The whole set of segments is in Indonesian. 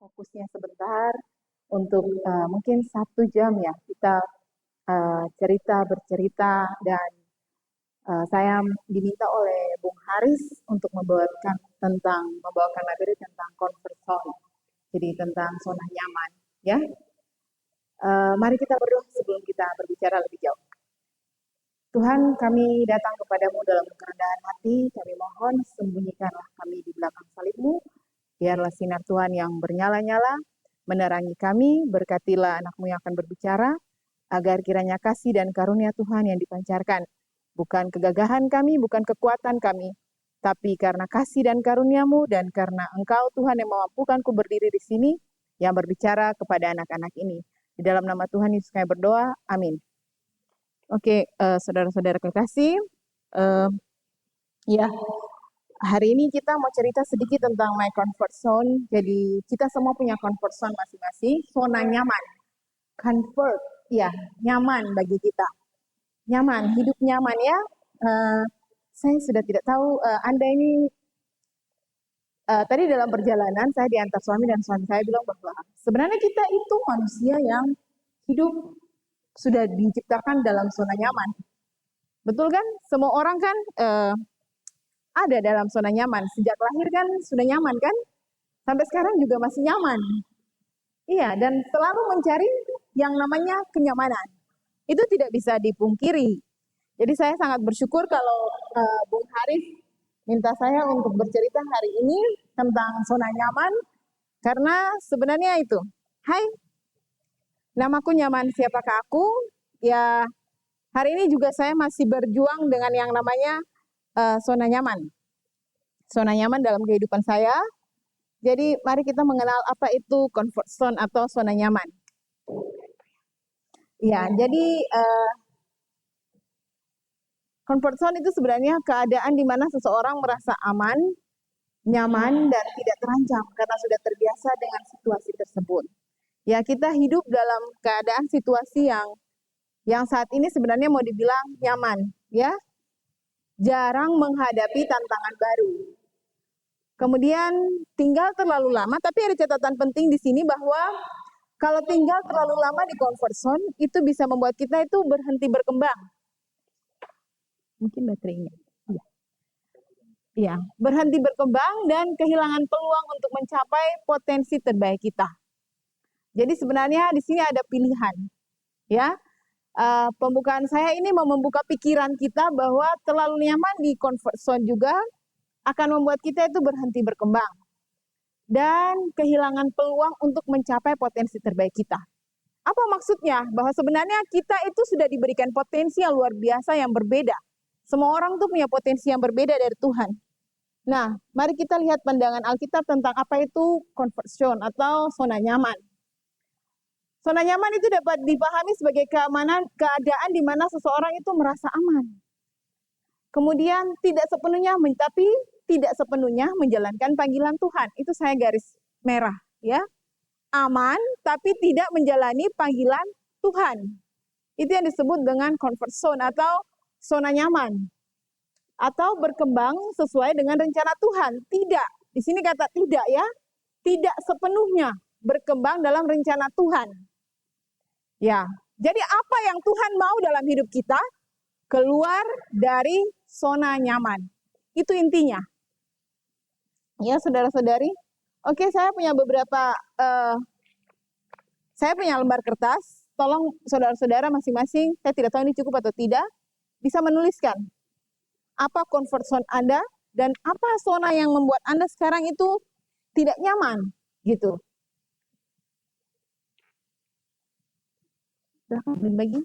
fokusnya sebentar untuk mungkin 1 jam ya kita bercerita dan saya diminta oleh Bung Haris untuk membawakan materi tentang comfort zone, jadi tentang zona nyaman ya. Mari kita berdoa sebelum kita berbicara lebih jauh. Tuhan, kami datang kepadamu dalam kerendahan hati, kami mohon sembunyikanlah kami di belakang salib-Mu, biarlah sinar Tuhan yang bernyala-nyala menerangi kami, berkatilah anak-Mu yang akan berbicara, agar kiranya kasih dan karunia Tuhan yang dipancarkan, bukan kegagahan kami, bukan kekuatan kami, tapi karena kasih dan karunia-Mu dan karena Engkau Tuhan yang memampukanku berdiri di sini, yang berbicara kepada anak-anak ini. Di dalam nama Tuhan Yesus kami berdoa, amin. Oke, saudara-saudara kekasih, ya, hari ini kita mau cerita sedikit tentang my comfort zone. Jadi kita semua punya comfort zone masing-masing, zona nyaman. Comfort, ya, nyaman bagi kita. Nyaman, hidup nyaman ya. Saya sudah tidak tahu Anda ini, tadi dalam perjalanan saya diantar suami dan suami saya bilang bahwa sebenarnya kita itu manusia yang hidup sudah diciptakan dalam zona nyaman. Betul kan? Semua orang kan ada dalam zona nyaman. Sejak lahir kan sudah nyaman kan? Sampai sekarang juga masih nyaman. Iya, dan selalu mencari yang namanya kenyamanan. Itu tidak bisa dipungkiri. Jadi saya sangat bersyukur kalau Bung Haris minta saya untuk bercerita hari ini tentang zona nyaman. Karena sebenarnya itu, hai, namaku nyaman, siapakah aku? Ya, hari ini juga saya masih berjuang dengan yang namanya zona nyaman. Zona nyaman dalam kehidupan saya. Jadi mari kita mengenal apa itu comfort zone atau zona nyaman. Ya, jadi comfort zone itu sebenarnya keadaan di mana seseorang merasa aman, nyaman, dan tidak terancam karena sudah terbiasa dengan situasi tersebut. Ya, kita hidup dalam keadaan situasi yang saat ini sebenarnya mau dibilang nyaman, ya. Jarang menghadapi tantangan baru. Kemudian tinggal terlalu lama, tapi ada catatan penting di sini bahwa kalau tinggal terlalu lama di comfort zone, itu bisa membuat kita itu berhenti berkembang. Mungkin baterainya. Iya, berhenti berkembang dan kehilangan peluang untuk mencapai potensi terbaik kita. Jadi sebenarnya di sini ada pilihan, ya. Pembukaan saya ini mau membuka pikiran kita bahwa terlalu nyaman di comfort zone juga akan membuat kita itu berhenti berkembang dan kehilangan peluang untuk mencapai potensi terbaik kita. Apa maksudnya? Bahwa sebenarnya kita itu sudah diberikan potensi yang luar biasa yang berbeda. Semua orang tuh punya potensi yang berbeda dari Tuhan. Nah, mari kita lihat pandangan Alkitab tentang apa itu comfort zone atau zona nyaman. Zona nyaman itu dapat dipahami sebagai keadaan di mana seseorang itu merasa aman. Kemudian tidak sepenuhnya menjalankan panggilan Tuhan. Itu saya garis merah, ya. Aman tapi tidak menjalani panggilan Tuhan. Itu yang disebut dengan comfort zone atau zona nyaman. Atau berkembang sesuai dengan rencana Tuhan. Tidak. Di sini kata tidak ya. Tidak sepenuhnya berkembang dalam rencana Tuhan. Ya. Jadi apa yang Tuhan mau dalam hidup kita? Keluar dari zona nyaman. Itu intinya. Ya, saudara-saudari. Oke, saya punya saya punya lembar kertas. Tolong saudara-saudara masing-masing, saya tidak tahu ini cukup atau tidak, bisa menuliskan apa comfort zone Anda dan apa zona yang membuat Anda sekarang itu tidak nyaman, gitu. Silahkan berbagi.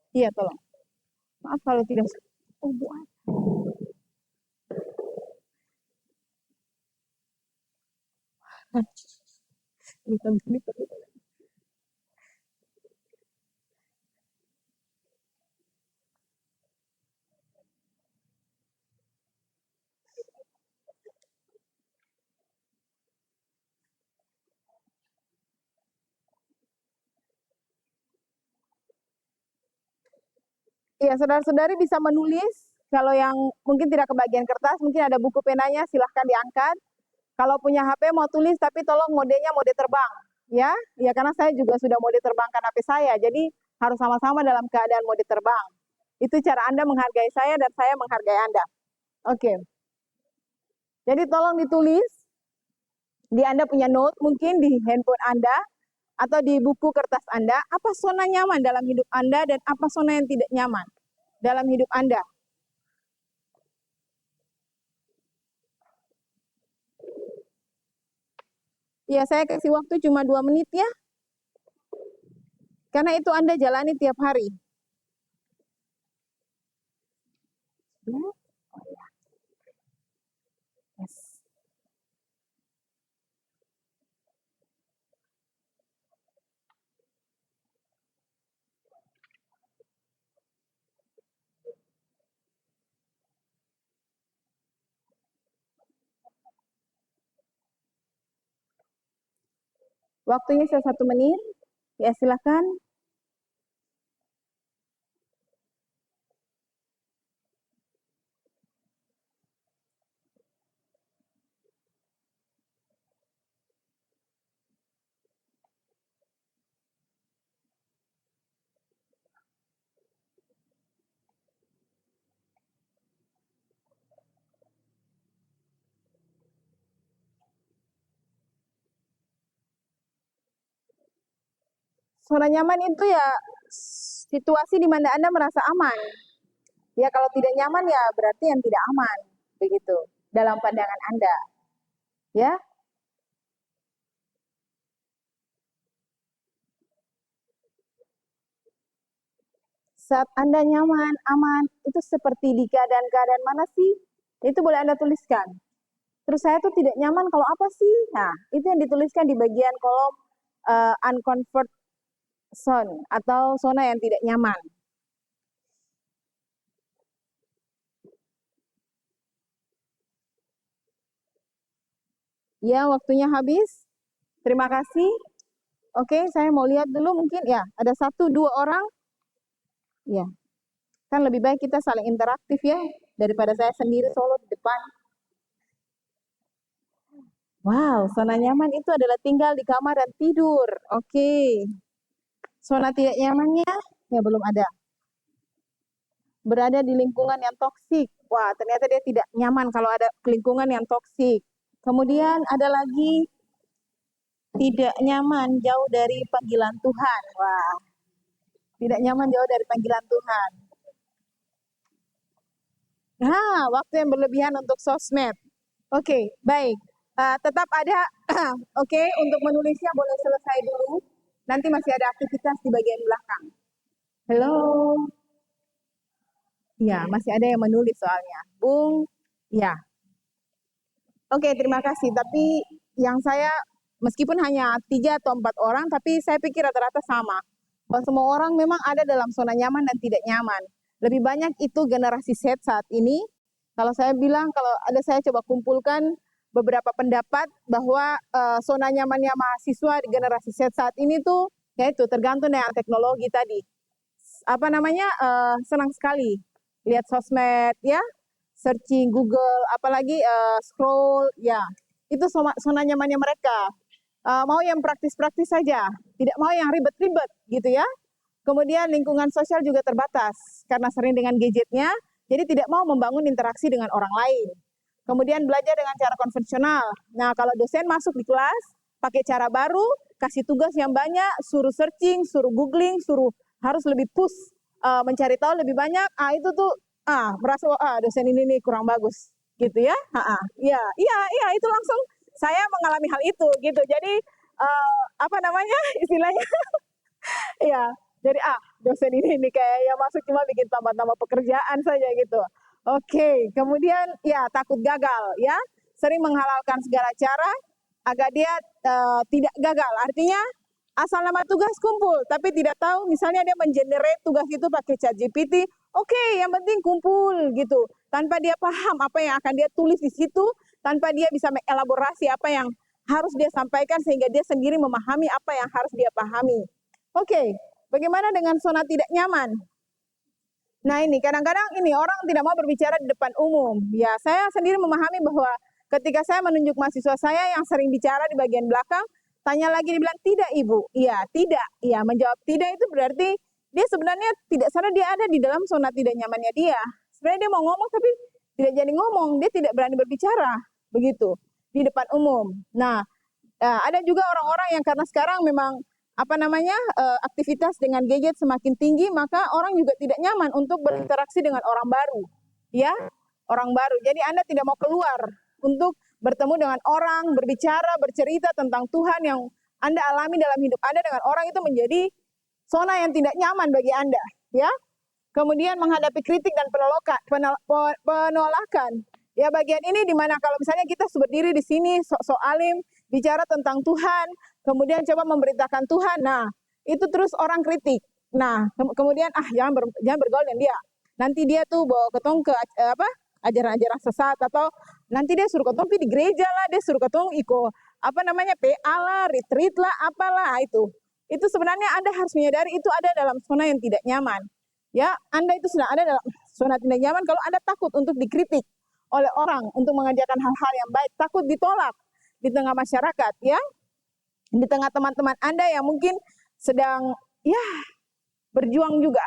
Iya, tolong. Maaf kalau tidak. Oh, buat. Iya, saudara-saudari bisa menulis. Kalau yang mungkin tidak kebagian kertas, mungkin ada buku penanya, silahkan diangkat. Kalau punya HP mau tulis, tapi tolong modenya mode terbang. Ya, ya karena saya juga sudah mode terbangkan HP saya, jadi harus sama-sama dalam keadaan mode terbang. Itu cara Anda menghargai saya dan saya menghargai Anda. Oke. Jadi tolong ditulis di Anda punya note, mungkin di handphone Anda, atau di buku kertas Anda, apa zona nyaman dalam hidup Anda dan apa zona yang tidak nyaman dalam hidup Anda. Ya, saya kasih waktu cuma 2 menit ya. Karena itu Anda jalani tiap hari. Oh ya. Yes. Waktunya saya 1 menit. Ya, silakan. Zona nyaman itu ya situasi di mana Anda merasa aman. Ya kalau tidak nyaman ya berarti yang tidak aman, begitu. Dalam pandangan Anda. Ya. Saat Anda nyaman, aman, itu seperti di keadaan-keadaan mana sih? Itu boleh Anda tuliskan. Terus saya tuh tidak nyaman kalau apa sih? Nah, itu yang dituliskan di bagian kolom uncomfort zone atau zona yang tidak nyaman. Ya, waktunya habis. Terima kasih. Oke, saya mau lihat dulu mungkin ya, ada 1-2 orang. Ya, kan lebih baik kita saling interaktif ya, daripada saya sendiri solo di depan. Wow, zona nyaman itu adalah tinggal di kamar dan tidur. Oke. Zona tidak nyamannya, ya belum ada. Berada di lingkungan yang toksik. Wah, ternyata dia tidak nyaman kalau ada lingkungan yang toksik. Kemudian ada lagi tidak nyaman jauh dari panggilan Tuhan. Wah, tidak nyaman jauh dari panggilan Tuhan. Nah, waktu yang berlebihan untuk sosmed. Oke, baik. Tetap ada, oke, untuk menulisnya boleh selesai dulu. Nanti masih ada aktivitas di bagian belakang. Halo. Ya, masih ada yang menulis soalnya. Bung, ya. Oke, terima kasih. Tapi yang saya, meskipun hanya 3 atau 4 orang, tapi saya pikir rata-rata sama. Bahwa semua orang memang ada dalam zona nyaman dan tidak nyaman. Lebih banyak itu generasi Z saat ini. Kalau saya bilang, kalau ada saya coba kumpulkan beberapa pendapat bahwa zona nyamannya mahasiswa di generasi Z saat ini tuh, yaitu tergantung dengan teknologi tadi. Apa namanya, senang sekali lihat sosmed ya, searching Google, apalagi scroll, ya itu zona nyamannya mereka. Mau yang praktis-praktis saja, tidak mau yang ribet-ribet gitu ya. Kemudian lingkungan sosial juga terbatas karena sering dengan gadgetnya, jadi tidak mau membangun interaksi dengan orang lain. Kemudian belajar dengan cara konvensional. Nah, kalau dosen masuk di kelas, pakai cara baru, kasih tugas yang banyak, suruh searching, suruh googling, suruh harus lebih push, mencari tahu lebih banyak. Itu tuh merasa dosen ini nih kurang bagus, gitu ya. Iya, itu langsung saya mengalami hal itu, gitu. Jadi apa namanya istilahnya? Iya. Jadi dosen ini nih kayak yang masuk cuma bikin tambah-tambah pekerjaan saja gitu. Oke, kemudian ya takut gagal ya, sering menghalalkan segala cara agar dia tidak gagal. Artinya asal nama tugas kumpul, tapi tidak tahu misalnya dia mengenerate tugas itu pakai ChatGPT, oke, yang penting kumpul gitu. Tanpa dia paham apa yang akan dia tulis di situ, tanpa dia bisa mengelaborasi apa yang harus dia sampaikan sehingga dia sendiri memahami apa yang harus dia pahami. Oke, bagaimana dengan zona tidak nyaman? Nah ini kadang-kadang ini orang tidak mau berbicara di depan umum. Ya saya sendiri memahami bahwa Ketika saya menunjuk mahasiswa saya yang sering bicara di bagian belakang, tanya lagi, dia bilang, tidak ibu, iya, tidak. Iya, menjawab tidak itu berarti dia sebenarnya tidak sadar dia ada di dalam zona tidak nyamannya dia. Sebenarnya dia mau ngomong tapi tidak jadi ngomong, dia tidak berani berbicara, begitu, di depan umum. Nah, ada juga orang-orang yang karena sekarang memang aktivitas dengan gadget semakin tinggi, maka orang juga tidak nyaman untuk berinteraksi dengan orang baru, ya, orang baru. Jadi Anda tidak mau keluar untuk bertemu dengan orang, berbicara, bercerita tentang Tuhan yang Anda alami dalam hidup Anda dengan orang itu menjadi zona yang tidak nyaman bagi Anda, ya. Kemudian menghadapi kritik dan penolakan. Ya, bagian ini dimana kalau misalnya kita berdiri di sini sok-sok alim, bicara tentang Tuhan, kemudian coba memberitakan Tuhan, nah itu terus orang kritik. Nah, kemudian jangan bergaul dengan dia. Nanti dia tuh bawa ketong ke ajaran-ajaran sesat, atau nanti dia suruh ketong pergi di gereja lah, dia suruh ketong ikut PA lah, retreat lah, apalah itu. Itu sebenarnya Anda harus menyadari itu ada dalam zona yang tidak nyaman. Ya, Anda itu sudah ada dalam zona tidak nyaman kalau Anda takut untuk dikritik oleh orang untuk mengerjakan hal-hal yang baik, takut ditolak di tengah masyarakat, ya, di tengah teman-teman Anda yang mungkin sedang berjuang juga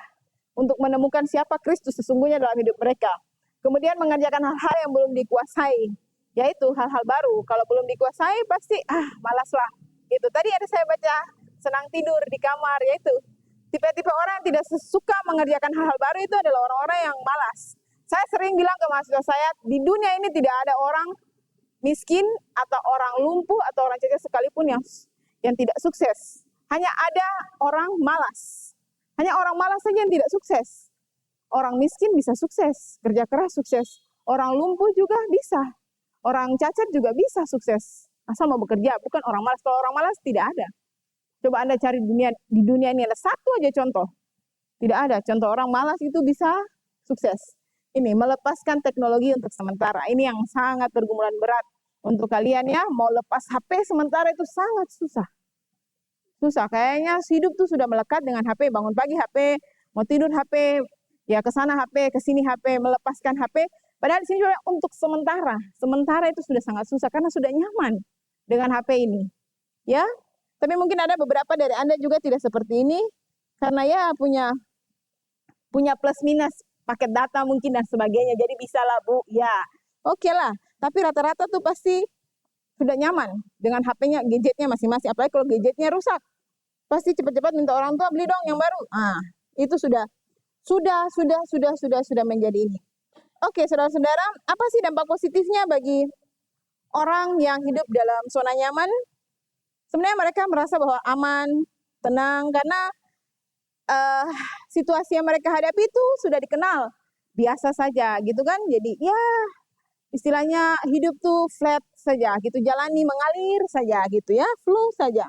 untuk menemukan siapa Kristus sesungguhnya dalam hidup mereka. Kemudian mengerjakan hal-hal yang belum dikuasai, yaitu hal-hal baru. Kalau belum dikuasai pasti malaslah. Itu tadi ada saya baca senang tidur di kamar, yaitu tipe-tipe orang yang tidak suka mengerjakan hal-hal baru itu adalah orang-orang yang malas. Saya sering bilang ke mahasiswa saya, di dunia ini tidak ada orang miskin atau orang lumpuh atau orang cacat sekalipun yang tidak sukses. Hanya ada orang malas. Hanya orang malas saja yang tidak sukses. Orang miskin bisa sukses, kerja keras sukses. Orang lumpuh juga bisa. Orang cacat juga bisa sukses. Asal mau bekerja, bukan orang malas. Kalau orang malas tidak ada. Coba Anda cari di dunia ini ada satu aja contoh. Tidak ada contoh orang malas itu bisa sukses. Ini melepaskan teknologi untuk sementara. Ini yang sangat pergumulan berat untuk kalian, ya. Mau lepas HP sementara itu sangat susah. Susah, kayaknya hidup tuh sudah melekat dengan HP. Bangun pagi HP, mau tidur HP, ya ke sana HP, ke sini HP, melepaskan HP. Padahal di sini juga untuk sementara. Sementara itu sudah sangat susah karena sudah nyaman dengan HP ini. Ya. Tapi mungkin ada beberapa dari Anda juga tidak seperti ini karena ya punya plus minus paket data mungkin dan sebagainya. Jadi bisa lah Bu, ya oke lah. Tapi rata-rata tuh pasti sudah nyaman dengan HP-nya, gadgetnya masing-masing. Apalagi kalau gadgetnya rusak, pasti cepat-cepat minta orang tua beli dong yang baru. Itu sudah menjadi ini. Oke, saudara-saudara, apa sih dampak positifnya bagi orang yang hidup dalam zona nyaman? Sebenarnya mereka merasa bahwa aman, tenang, karena situasi yang mereka hadapi itu sudah dikenal, biasa saja gitu kan. Jadi ya istilahnya hidup tuh flat saja gitu, jalani mengalir saja gitu ya, flow saja.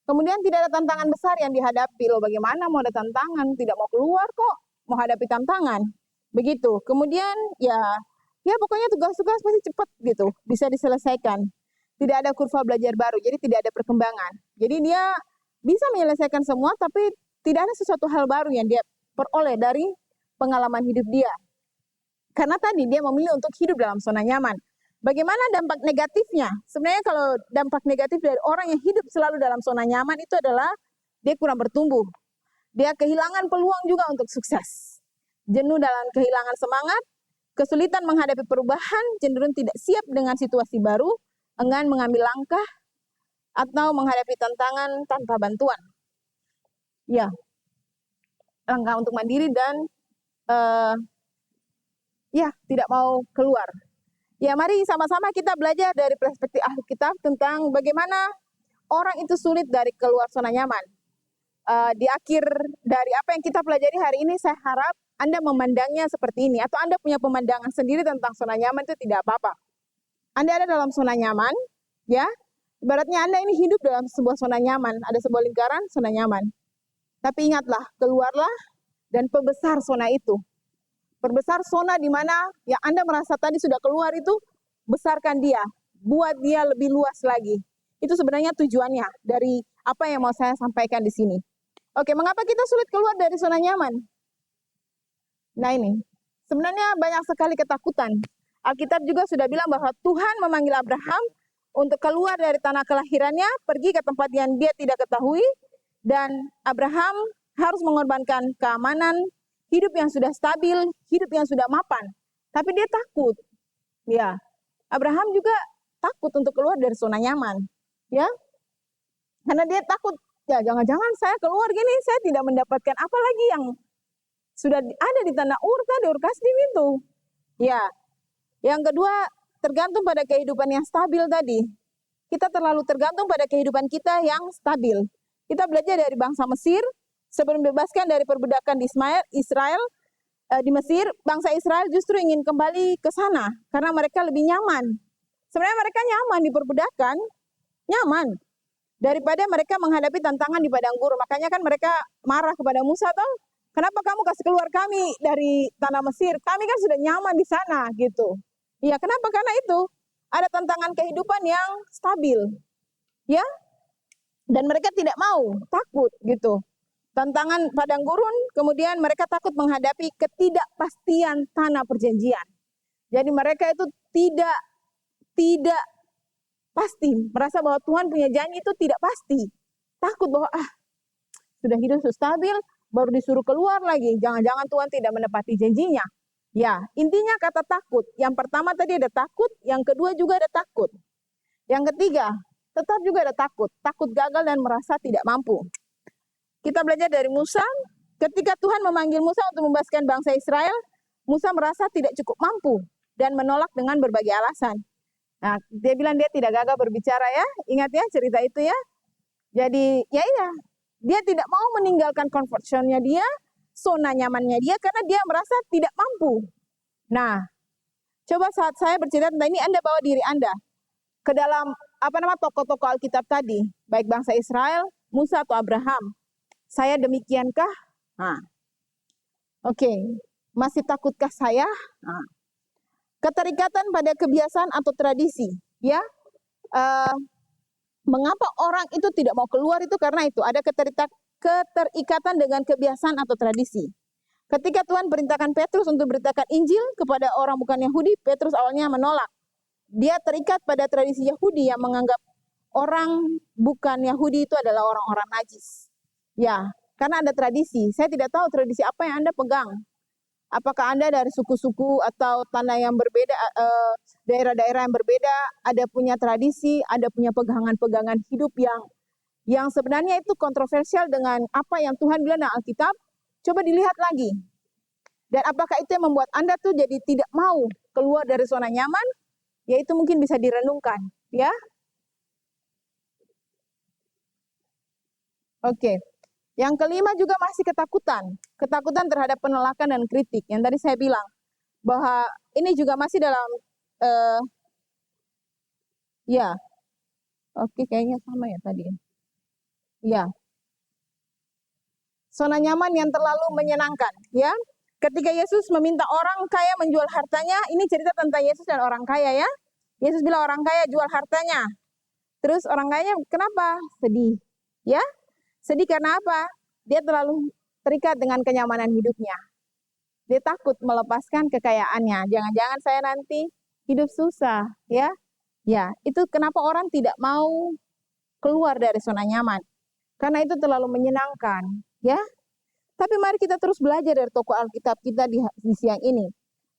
Kemudian tidak ada tantangan besar yang dihadapi. Loh, bagaimana mau ada tantangan? Tidak mau keluar kok, mau hadapi tantangan. Begitu. Kemudian ya pokoknya tugas-tugas pasti cepat gitu, bisa diselesaikan. Tidak ada kurva belajar baru, jadi tidak ada perkembangan. Jadi dia bisa menyelesaikan semua, tapi tidak ada sesuatu hal baru yang dia peroleh dari pengalaman hidup dia. Karena tadi dia memilih untuk hidup dalam zona nyaman. Bagaimana dampak negatifnya? Sebenarnya kalau dampak negatif dari orang yang hidup selalu dalam zona nyaman itu adalah dia kurang bertumbuh. Dia kehilangan peluang juga untuk sukses. Jenuh dalam kehilangan semangat, kesulitan menghadapi perubahan, cenderung tidak siap dengan situasi baru, enggan mengambil langkah, atau menghadapi tantangan tanpa bantuan. Ya, langkah untuk mandiri dan tidak mau keluar. Ya, mari sama-sama kita belajar dari perspektif Alkitab tentang bagaimana orang itu sulit dari keluar zona nyaman. Di akhir dari apa yang kita pelajari hari ini, saya harap Anda memandangnya seperti ini, atau Anda punya pemandangan sendiri tentang zona nyaman itu tidak apa-apa. Anda ada dalam zona nyaman, ya. Ibaratnya Anda ini hidup dalam sebuah zona nyaman, ada sebuah lingkaran zona nyaman. Tapi ingatlah, keluarlah dan perbesar zona itu. Perbesar zona di mana yang Anda merasa tadi sudah keluar itu, besarkan dia, buat dia lebih luas lagi. Itu sebenarnya tujuannya dari apa yang mau saya sampaikan di sini. Oke, mengapa kita sulit keluar dari zona nyaman? Nah ini, sebenarnya banyak sekali ketakutan. Alkitab juga sudah bilang bahwa Tuhan memanggil Abraham untuk keluar dari tanah kelahirannya, pergi ke tempat yang dia tidak ketahui, dan Abraham harus mengorbankan keamanan, hidup yang sudah stabil, hidup yang sudah mapan. Tapi dia takut. Ya, Abraham juga takut untuk keluar dari zona nyaman. Ya, karena dia takut, ya jangan-jangan saya keluar gini, saya tidak mendapatkan apa lagi yang sudah ada di tanah Ur tadi, Ur Kasdim itu. Ya, yang kedua, tergantung pada kehidupan yang stabil tadi. Kita terlalu tergantung pada kehidupan kita yang stabil. Kita belajar dari bangsa Mesir, sebelum dibebaskan dari perbudakan di Israel, di Mesir, bangsa Israel justru ingin kembali ke sana, karena mereka lebih nyaman. Sebenarnya mereka nyaman di perbudakan, nyaman. Daripada mereka menghadapi tantangan di padang gurun. Makanya kan mereka marah kepada Musa, toh, kenapa kamu kasih keluar kami dari tanah Mesir? Kami kan sudah nyaman di sana, gitu. Ya, kenapa? Karena itu ada tantangan kehidupan yang stabil, ya. Dan mereka tidak mau, takut, gitu. Tantangan padang gurun, kemudian mereka takut menghadapi ketidakpastian tanah perjanjian. Jadi mereka itu tidak pasti, merasa bahwa Tuhan punya janji itu tidak pasti. Takut bahwa sudah hidup stabil, baru disuruh keluar lagi. Jangan-jangan Tuhan tidak menepati janjinya. Ya, intinya kata takut. Yang pertama tadi ada takut, yang kedua juga ada takut. Yang ketiga, tetap juga ada takut. Takut gagal dan merasa tidak mampu. Kita belajar dari Musa, ketika Tuhan memanggil Musa untuk membebaskan bangsa Israel, Musa merasa tidak cukup mampu dan menolak dengan berbagai alasan. Nah, dia bilang dia tidak gagah berbicara ya. Ingat ya cerita itu ya. Jadi, ya iya, dia tidak mau meninggalkan comfort zone-nya dia, zona nyamannya dia, karena dia merasa tidak mampu. Nah, coba saat saya bercerita tentang ini, Anda bawa diri Anda ke dalam tokoh-tokoh Alkitab tadi, baik bangsa Israel, Musa atau Abraham. Saya demikiankah? Nah, oke. Masih takutkah saya? Nah, keterikatan pada kebiasaan atau tradisi, ya. Mengapa orang itu tidak mau keluar itu karena itu ada keterikatan dengan kebiasaan atau tradisi. Ketika Tuhan perintahkan Petrus untuk beritakan Injil kepada orang bukan Yahudi, Petrus awalnya menolak. Dia terikat pada tradisi Yahudi yang menganggap orang bukan Yahudi itu adalah orang-orang najis. Ya, karena ada tradisi. Saya tidak tahu tradisi apa yang Anda pegang. Apakah Anda dari suku-suku atau tanah yang berbeda, daerah-daerah yang berbeda, ada punya tradisi, ada punya pegangan-pegangan hidup yang sebenarnya itu kontroversial dengan apa yang Tuhan bilang dalam Alkitab. Coba dilihat lagi. Dan apakah itu yang membuat Anda tuh jadi tidak mau keluar dari zona nyaman? Ya itu mungkin bisa direnungkan, ya. Oke. Yang kelima juga masih ketakutan. Ketakutan terhadap penolakan dan kritik. Yang tadi saya bilang, bahwa ini juga masih dalam, ya, oke kayaknya sama ya tadi. Ya. Zona nyaman yang terlalu menyenangkan, ya. Ketika Yesus meminta orang kaya menjual hartanya, ini cerita tentang Yesus dan orang kaya ya. Yesus bilang orang kaya jual hartanya. Terus orang kaya kenapa? Sedih, ya. Sedih karena apa? Dia terlalu terikat dengan kenyamanan hidupnya. Dia takut melepaskan kekayaannya. Jangan-jangan saya nanti hidup susah, ya. Ya, itu kenapa orang tidak mau keluar dari zona nyaman. Karena itu terlalu menyenangkan, ya. Tapi mari kita terus belajar dari tokoh Alkitab kita di siang ini.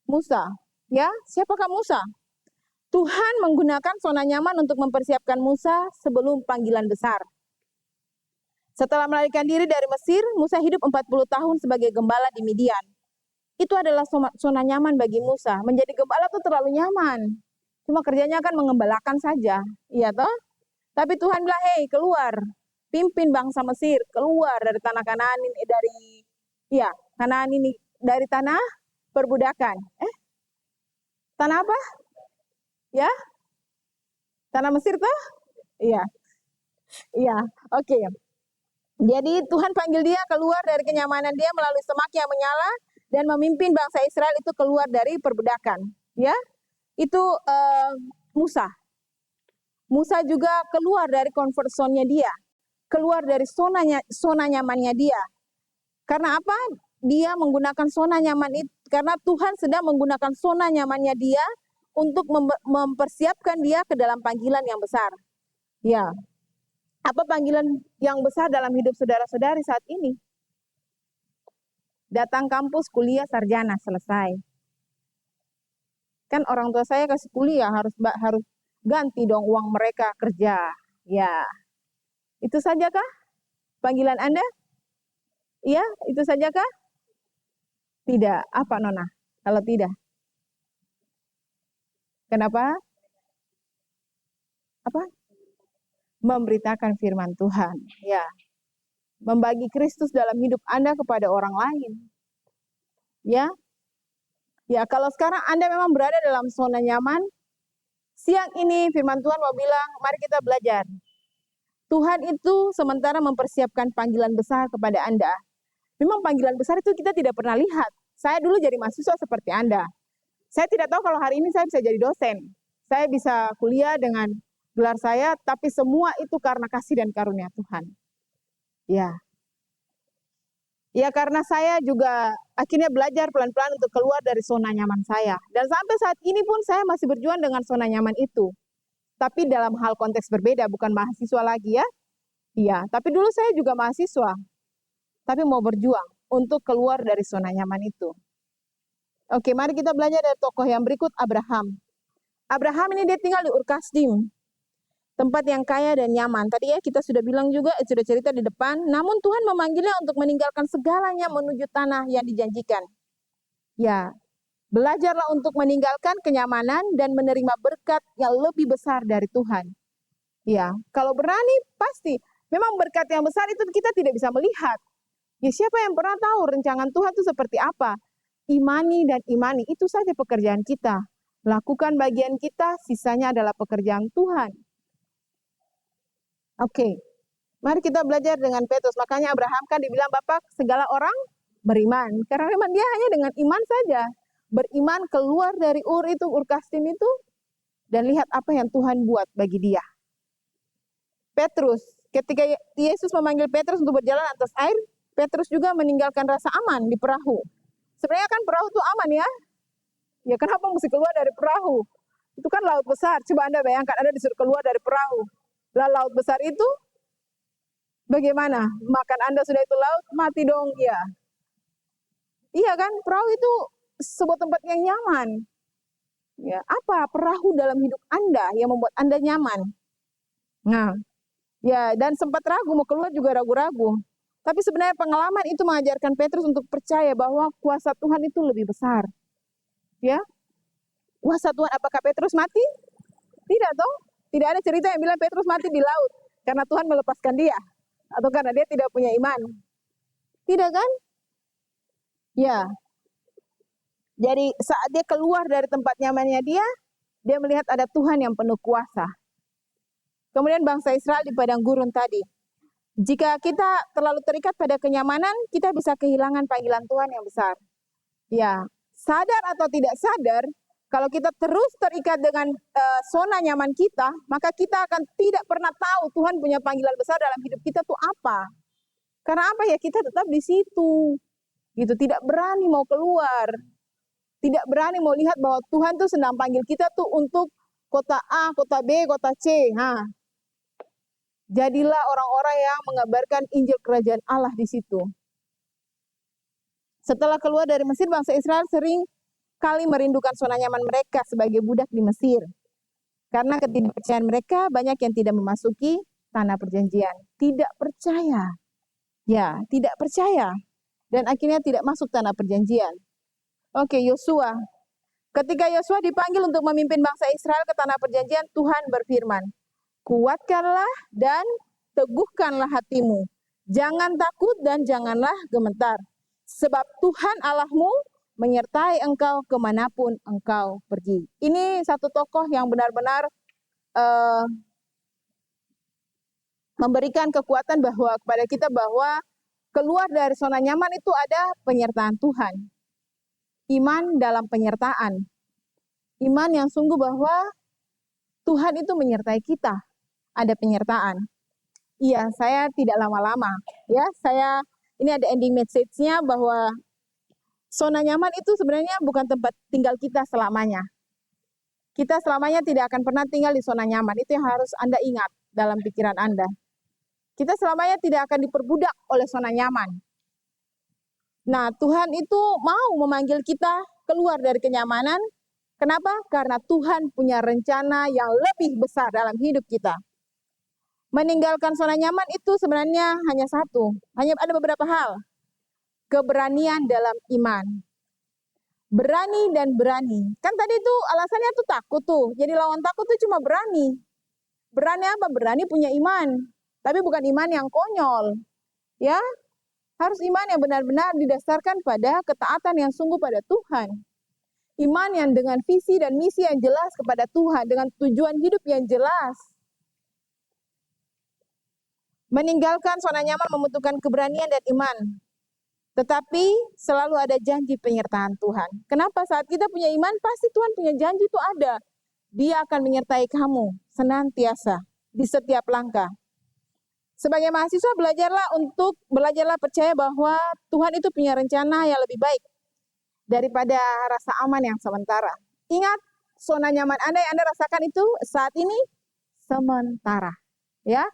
Musa, ya. Siapakah Musa? Tuhan menggunakan zona nyaman untuk mempersiapkan Musa sebelum panggilan besar. Setelah melarikan diri dari Mesir, Musa hidup 40 tahun sebagai gembala di Midian. Itu adalah zona nyaman bagi Musa. Menjadi gembala itu terlalu nyaman. Cuma kerjanya kan mengembalakan saja. Iya toh? Tapi Tuhan bilang, hei keluar. Pimpin bangsa Mesir. Keluar dari tanah Kanaan ini. Kanaan ini. Dari tanah perbudakan. Tanah apa? Ya? Tanah Mesir toh? Iya. Iya, oke. Jadi Tuhan panggil dia keluar dari kenyamanan dia melalui semak yang menyala dan memimpin bangsa Israel itu keluar dari perbudakan. Ya, itu Musa. Musa juga keluar dari comfort zone-nya dia, keluar dari zona nyamannya dia. Karena apa? Dia menggunakan zona nyaman itu karena Tuhan sedang menggunakan zona nyamannya dia untuk mempersiapkan dia ke dalam panggilan yang besar. Ya, apa panggilan yang besar dalam hidup saudara-saudari saat ini? Datang kampus, kuliah, sarjana, selesai. Kan orang tua saya kasih kuliah, harus ganti dong uang mereka kerja. Ya, itu sajakah panggilan Anda? Iya, itu sajakah? Tidak. Apa Nona? Kalau tidak? Kenapa? Apa? Memberitakan firman Tuhan. Ya. Membagi Kristus dalam hidup Anda kepada orang lain. Ya. Ya, kalau sekarang Anda memang berada dalam zona nyaman, siang ini firman Tuhan mau bilang, mari kita belajar. Tuhan itu sementara mempersiapkan panggilan besar kepada Anda. Memang panggilan besar itu kita tidak pernah lihat. Saya dulu jadi mahasiswa seperti Anda. Saya tidak tahu kalau hari ini saya bisa jadi dosen. Saya bisa kuliah dengan gelar saya, tapi semua itu karena kasih dan karunia Tuhan. Ya. Ya karena saya juga akhirnya belajar pelan-pelan untuk keluar dari zona nyaman saya. Dan sampai saat ini pun saya masih berjuang dengan zona nyaman itu. Tapi dalam hal konteks berbeda, bukan mahasiswa lagi ya. Iya, tapi dulu saya juga mahasiswa. Tapi mau berjuang untuk keluar dari zona nyaman itu. Oke, mari kita belajar dari tokoh yang berikut, Abraham. Abraham ini dia tinggal di Ur Kasdim, tempat yang kaya dan nyaman. Tadi ya kita sudah bilang juga, sudah cerita di depan. Namun Tuhan memanggilnya untuk meninggalkan segalanya menuju tanah yang dijanjikan. Ya, belajarlah untuk meninggalkan kenyamanan dan menerima berkat yang lebih besar dari Tuhan. Ya, kalau berani pasti. Memang berkat yang besar itu kita tidak bisa melihat. Ya siapa yang pernah tahu rencangan Tuhan itu seperti apa? Imani dan imani, itu saja pekerjaan kita. Lakukan bagian kita, sisanya adalah pekerjaan Tuhan. Oke, mari kita belajar dengan Petrus. Makanya Abraham kan dibilang Bapak segala orang beriman. Karena memang dia hanya dengan iman saja. Beriman keluar dari Ur Kasdim itu, dan lihat apa yang Tuhan buat bagi dia. Petrus, ketika Yesus memanggil Petrus untuk berjalan atas air, Petrus juga meninggalkan rasa aman di perahu. Sebenarnya kan perahu itu aman ya. Ya kenapa mesti keluar dari perahu? Itu kan laut besar. Coba Anda bayangkan Anda disuruh keluar dari perahu. Lah laut besar itu bagaimana? Makan Anda sudah itu laut, mati dong ya. Iya kan? Perahu itu sebuah tempat yang nyaman. Ya, apa perahu dalam hidup Anda yang membuat Anda nyaman? Nah, ya dan sempat ragu mau keluar juga ragu-ragu. Tapi sebenarnya pengalaman itu mengajarkan Petrus untuk percaya bahwa kuasa Tuhan itu lebih besar. Ya, kuasa Tuhan. Apakah Petrus mati? Tidak toh. Tidak ada cerita yang bilang Petrus mati di laut karena Tuhan melepaskan dia atau karena dia tidak punya iman. Tidak kan? Ya. Jadi saat dia keluar dari tempat nyamannya dia melihat ada Tuhan yang penuh kuasa. Kemudian bangsa Israel di padang gurun tadi. Jika kita terlalu terikat pada kenyamanan, kita bisa kehilangan panggilan Tuhan yang besar. Ya, sadar atau tidak sadar, kalau kita terus terikat dengan zona nyaman kita, maka kita akan tidak pernah tahu Tuhan punya panggilan besar dalam hidup kita tuh apa. Karena apa ya, kita tetap di situ. Gitu, tidak berani mau keluar. Tidak berani mau lihat bahwa Tuhan tuh sedang panggil kita tuh untuk kota A, kota B, kota C. Nah, jadilah orang-orang yang mengabarkan Injil Kerajaan Allah di situ. Setelah keluar dari Mesir, bangsa Israel sering kali merindukan zona nyaman mereka sebagai budak di Mesir. Karena ketidakpercayaan mereka, banyak yang tidak memasuki tanah perjanjian. Tidak percaya. Ya, tidak percaya. Dan akhirnya tidak masuk tanah perjanjian. Oke, Yosua. Ketika Yosua dipanggil untuk memimpin bangsa Israel ke tanah perjanjian, Tuhan berfirman, kuatkanlah dan teguhkanlah hatimu. Jangan takut dan janganlah gemetar. Sebab Tuhan Allahmu menyertai engkau kemanapun engkau pergi. Ini satu tokoh yang benar-benar memberikan kekuatan bahwa kepada kita bahwa keluar dari zona nyaman itu ada penyertaan Tuhan. Iman dalam penyertaan. Iman yang sungguh bahwa Tuhan itu menyertai kita. Ada penyertaan. Iya, saya tidak lama-lama. Ya, ini ada ending message-nya bahwa zona nyaman itu sebenarnya bukan tempat tinggal kita selamanya. Kita selamanya tidak akan pernah tinggal di zona nyaman. Itu yang harus Anda ingat dalam pikiran Anda. Kita selamanya tidak akan diperbudak oleh zona nyaman. Nah, Tuhan itu mau memanggil kita keluar dari kenyamanan. Kenapa? Karena Tuhan punya rencana yang lebih besar dalam hidup kita. Meninggalkan zona nyaman itu sebenarnya hanya satu. Hanya ada beberapa hal. Keberanian dalam iman. Berani dan berani. Kan tadi itu alasannya tuh takut tuh. Jadi lawan takut tuh cuma berani. Berani apa? Berani punya iman. Tapi bukan iman yang konyol. Ya, harus iman yang benar-benar didasarkan pada ketaatan yang sungguh pada Tuhan. Iman yang dengan visi dan misi yang jelas kepada Tuhan. Dengan tujuan hidup yang jelas. Meninggalkan zona nyaman membutuhkan keberanian dan iman. Tetapi selalu ada janji penyertaan Tuhan. Kenapa? Saat kita punya iman, pasti Tuhan punya janji itu ada. Dia akan menyertai kamu senantiasa di setiap langkah. Sebagai mahasiswa belajarlah percaya bahwa Tuhan itu punya rencana yang lebih baik daripada rasa aman yang sementara. Ingat, zona nyaman Anda yang Anda rasakan itu saat ini sementara. Ya.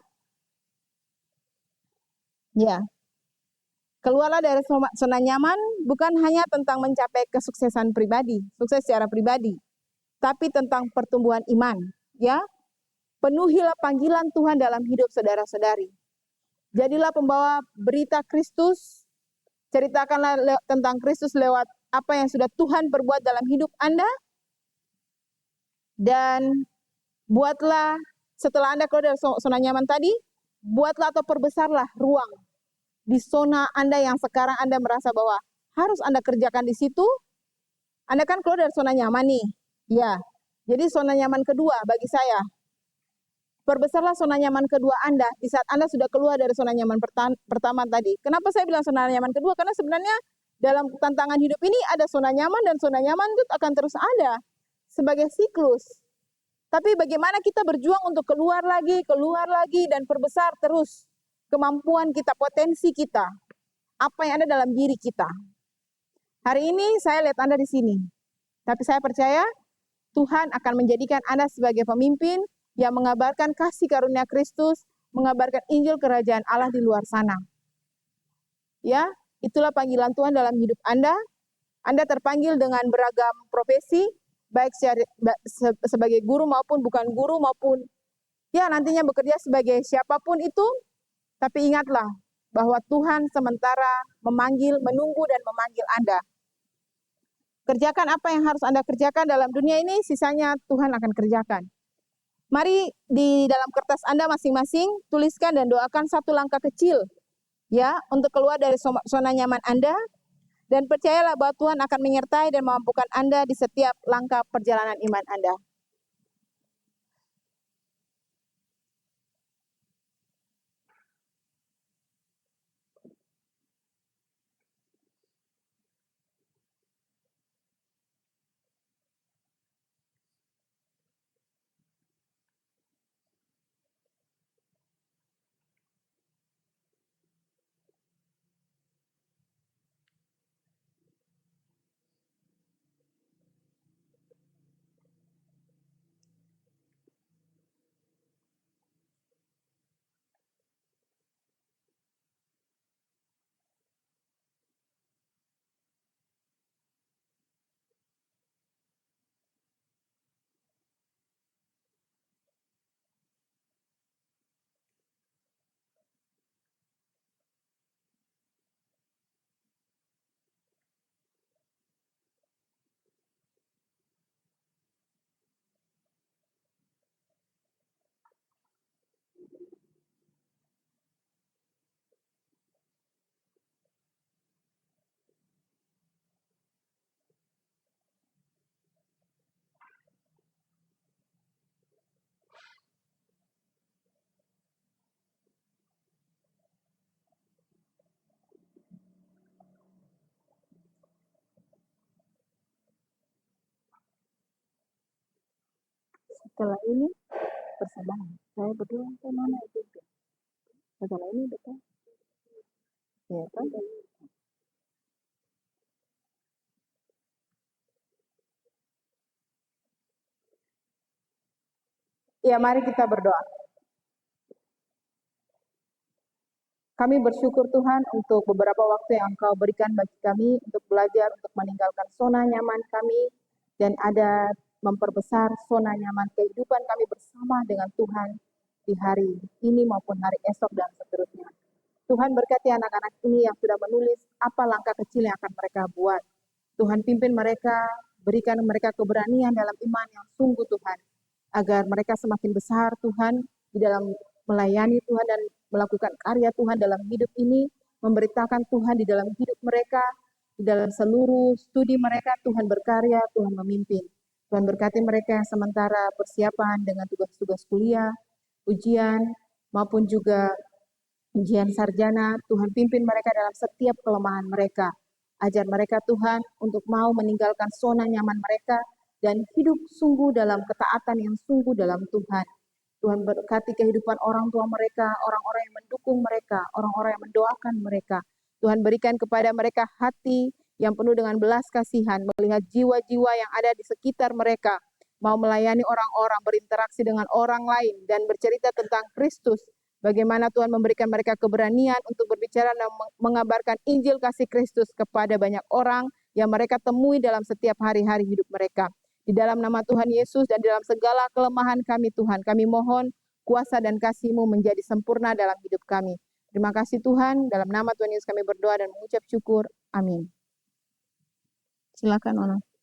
Ya. Keluarlah dari zona nyaman bukan hanya tentang mencapai kesuksesan pribadi, sukses secara pribadi, tapi tentang pertumbuhan iman, ya. Penuhilah panggilan Tuhan dalam hidup saudara-saudari. Jadilah pembawa berita Kristus, ceritakanlah tentang Kristus lewat apa yang sudah Tuhan perbuat dalam hidup Anda, dan buatlah setelah Anda keluar dari zona nyaman tadi, buatlah atau perbesarlah ruang di zona Anda yang sekarang Anda merasa bahwa harus Anda kerjakan di situ. Anda kan keluar dari zona nyaman nih. Ya. Jadi zona nyaman kedua bagi saya. Perbesarlah zona nyaman kedua Anda di saat Anda sudah keluar dari zona nyaman pertama tadi. Kenapa saya bilang zona nyaman kedua? Karena sebenarnya dalam tantangan hidup ini ada zona nyaman dan zona nyaman itu akan terus ada sebagai siklus. Tapi bagaimana kita berjuang untuk keluar lagi dan perbesar terus kemampuan kita, potensi kita, apa yang ada dalam diri kita. Hari ini saya lihat Anda di sini, tapi saya percaya Tuhan akan menjadikan Anda sebagai pemimpin yang mengabarkan kasih karunia Kristus, mengabarkan Injil Kerajaan Allah di luar sana. Ya, itulah panggilan Tuhan dalam hidup Anda. Anda terpanggil dengan beragam profesi, baik sebagai guru maupun bukan guru maupun ya nantinya bekerja sebagai siapapun itu. Tapi ingatlah bahwa Tuhan sementara menunggu dan memanggil Anda. Kerjakan apa yang harus Anda kerjakan dalam dunia ini, sisanya Tuhan akan kerjakan. Mari di dalam kertas Anda masing-masing tuliskan dan doakan satu langkah kecil ya untuk keluar dari zona nyaman Anda, dan percayalah bahwa Tuhan akan menyertai dan memampukan Anda di setiap langkah perjalanan iman Anda. Setelah ini persamaan. Saya berdua ke mana itu? Setelah ini betul. Ya kan? Ya, mari kita berdoa. Kami bersyukur Tuhan untuk beberapa waktu yang Engkau berikan bagi kami untuk belajar, untuk meninggalkan zona nyaman kami, dan ada memperbesar zona nyaman kehidupan kami bersama dengan Tuhan di hari ini maupun hari esok dan seterusnya. Tuhan berkati anak-anak ini yang sudah menulis apa langkah kecil yang akan mereka buat. Tuhan pimpin mereka, berikan mereka keberanian dalam iman yang sungguh Tuhan, agar mereka semakin besar Tuhan di dalam melayani Tuhan dan melakukan karya Tuhan dalam hidup ini, memberitakan Tuhan di dalam hidup mereka, di dalam seluruh studi mereka Tuhan berkarya, Tuhan memimpin. Tuhan berkati mereka yang sementara persiapan dengan tugas-tugas kuliah, ujian, maupun juga ujian sarjana. Tuhan pimpin mereka dalam setiap kelemahan mereka. Ajar mereka Tuhan untuk mau meninggalkan zona nyaman mereka dan hidup sungguh dalam ketaatan yang sungguh dalam Tuhan. Tuhan berkati kehidupan orang tua mereka, orang-orang yang mendukung mereka, orang-orang yang mendoakan mereka. Tuhan berikan kepada mereka hati yang penuh dengan belas kasihan, melihat jiwa-jiwa yang ada di sekitar mereka, mau melayani orang-orang, berinteraksi dengan orang lain, dan bercerita tentang Kristus. Bagaimana Tuhan memberikan mereka keberanian untuk berbicara dan mengabarkan Injil kasih Kristus kepada banyak orang yang mereka temui dalam setiap hari-hari hidup mereka. Di dalam nama Tuhan Yesus dan dalam segala kelemahan kami Tuhan, kami mohon kuasa dan kasih-Mu menjadi sempurna dalam hidup kami. Terima kasih Tuhan, dalam nama Tuhan Yesus kami berdoa dan mengucap syukur. Amin. Silakan Ona.